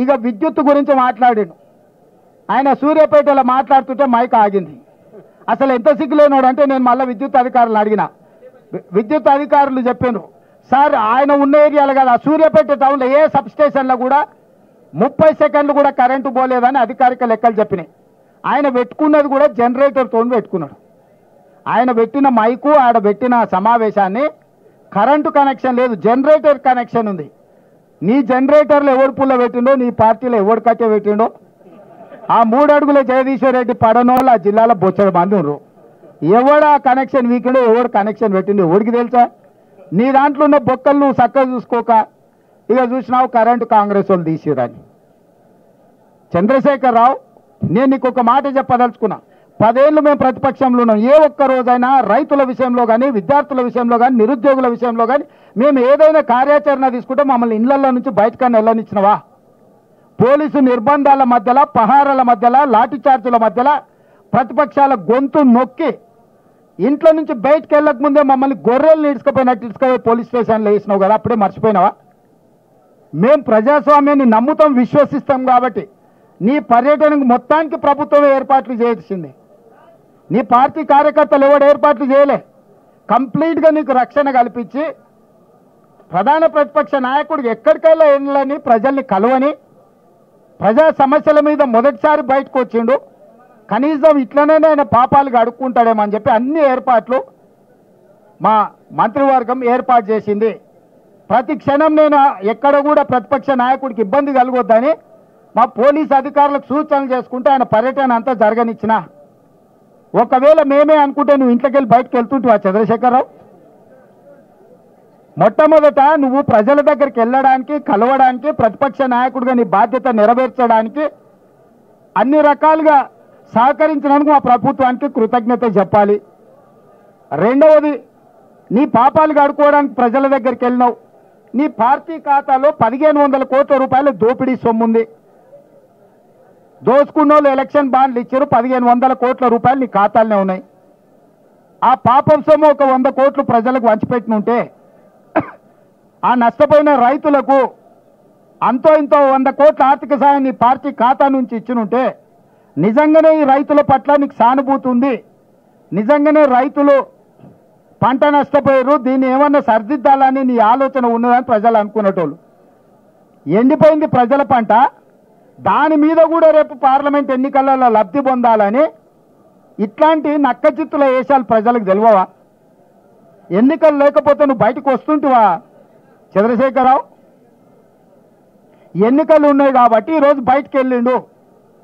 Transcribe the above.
ఇక విద్యుత్ గురించి మాట్లాడాడు. ఆయన సూర్యాపేటలో మాట్లాడుతుంటే మైక్ ఆగింది. అసలు ఎంత సిగ్గులేనోడు అంటే నేను మళ్ళీ విద్యుత్ అధికారులను అడిగిన. విద్యుత్ అధికారులు చెప్పాను, సార్ ఆయన ఉన్న ఏరియాలో కదా సూర్యాపేట టౌన్లో ఏ సబ్ స్టేషన్లో కూడా 30 సెకండ్లు కూడా కరెంటు పోలేదని అధికారిక లెక్కలు చెప్పినాయి. ఆయన పెట్టుకున్నది కూడా జనరేటర్తో పెట్టుకున్నాడు. ఆయన పెట్టిన మైకు ఆడ పెట్టిన సమావేశాన్ని కరెంటు కనెక్షన్ లేదు, జనరేటర్ కనెక్షన్ ఉంది. నీ జనరేటర్లో ఎవడు పుల్ల పెట్టిండో, నీ పార్టీలో ఎవడు కట్టె పెట్టిండో, ఆ 3 అడుగుల జగదీశ్వర్ రెడ్డి పడనోళ్ళు ఆ జిల్లాలో బొచ్చడు మంది ఉన్నారు. ఎవడు ఆ కనెక్షన్ వీకిండో, ఎవడు కనెక్షన్ పెట్టిండో ఎవడికి తెలుసా? నీ దాంట్లో ఉన్న బొక్కలు నువ్వు చక్కగా చూసుకోక ఇక చూసినావు కరెంటు కాంగ్రెస్ వాళ్ళు తీసిరని. చంద్రశేఖర్ రావు, నేను నీకు ఒక మాట చెప్పదలుచుకున్నా. 10 ఏళ్ళు మేము ప్రతిపక్షంలో ఉన్నాం. ఏ ఒక్క రోజైనా రైతుల విషయంలో కానీ, విద్యార్థుల విషయంలో కానీ, నిరుద్యోగుల విషయంలో కానీ మేము ఏదైనా కార్యాచరణ తీసుకుంటే మమ్మల్ని ఇళ్లలో నుంచి బయటకన్నా వెళ్ళనిచ్చినవా? పోలీసు నిర్బంధాల మధ్యలో, పహారాల మధ్యలో, లాఠీ చార్జీల మధ్యలో ప్రతిపక్షాల గొంతు నొక్కి ఇంట్లో నుంచి బయటకు వెళ్ళక ముందే మమ్మల్ని గొర్రెలు ఇడుచుకుపోయినట్టు ఇడుచుకుపోయి పోలీస్ స్టేషన్లో వేసినావు కదా, అప్పుడే మర్చిపోయినావా? మేము ప్రజాస్వామ్యాన్ని నమ్ముతాం, విశ్వసిస్తాం కాబట్టి నీ పర్యటనకు మొత్తానికి ప్రభుత్వం ఏర్పాట్లు చేసింది. నీ పార్టీ కార్యకర్తలు ఎవడు ఏర్పాట్లు చేయలే. కంప్లీట్గా నీకు రక్షణ కల్పించి ప్రధాన ప్రతిపక్ష నాయకుడికి ఎక్కడికైనా వెళ్ళని, ప్రజల్ని కలవని, ప్రజా సమస్యల మీద మొదటిసారి బయటకు వచ్చిండు. కనీసం ఇట్లనే ఆయన పాపాలు అడుక్కుంటాడేమని చెప్పి అన్ని ఏర్పాట్లు మా మంత్రివర్గం ఏర్పాటు చేసింది. ప్రతి క్షణం నేను ఎక్కడ కూడా ప్రతిపక్ష నాయకుడికి ఇబ్బంది కలగొద్దని మా పోలీస్ అధికారులకు సూచనలు చేసుకుంటే ఆయన పర్యటన అంతా జరగనిచ్చిన. ఒకవేళ మేమే అనుకుంటే నువ్వు ఇంట్లోకి వెళ్ళి బయటకు వెళ్తుంటావా చంద్రశేఖరరావు? మొట్టమొదట నువ్వు ప్రజల దగ్గరికి వెళ్ళడానికి, కలవడానికి, ప్రతిపక్ష నాయకుడిగా నీ బాధ్యత నెరవేర్చడానికి అన్ని రకాలుగా సహకరించినందుకు మా ప్రభుత్వానికి కృతజ్ఞత చెప్పాలి. రెండవది, నీ పాపాలు కడుక్కోవడానికి ప్రజల దగ్గరికి వెళ్ళినావు. నీ పార్టీ ఖాతాలో 1500 కోట్ల రూపాయల దోపిడీ సొమ్ముంది. దోసుకున్నోళ్ళు ఎలక్షన్ బాండ్లు ఇచ్చారు, 1500 కోట్ల రూపాయలు నీ ఖాతాలనే ఉన్నాయి. ఆ పాపం సొమ్ము ఒక 100 కోట్లు ప్రజలకు వంచిపెట్టినుంటే ఆ నష్టపోయిన రైతులకు అంతో ఇంతో 100 కోట్ల ఆర్థిక సాయం నీ పార్టీ ఖాతా నుంచి ఇచ్చినుంటే నిజంగానే ఈ రైతుల పట్ల నీకు సానుభూతి ఉంది, నిజంగానే రైతులు పంట నష్టపోయారు, దీన్ని ఏమన్నా సరిదిద్దాలని నీ ఆలోచన ఉన్నదని ప్రజలు అనుకునేటోళ్ళు. ఎండిపోయింది ప్రజల పంట, దాని మీద కూడా రేపు పార్లమెంట్ ఎన్నికలలో లబ్ధి పొందాలని ఇట్లాంటి నక్కచిత్తుల వేషాలు ప్రజలకు తెలియవా? ఎన్నికలు లేకపోతే నువ్వు బయటకు వస్తుంటివా చంద్రశేఖరరావు? ఎన్నికలు ఉన్నాయి కాబట్టి ఈరోజు బయటకు వెళ్ళిండు.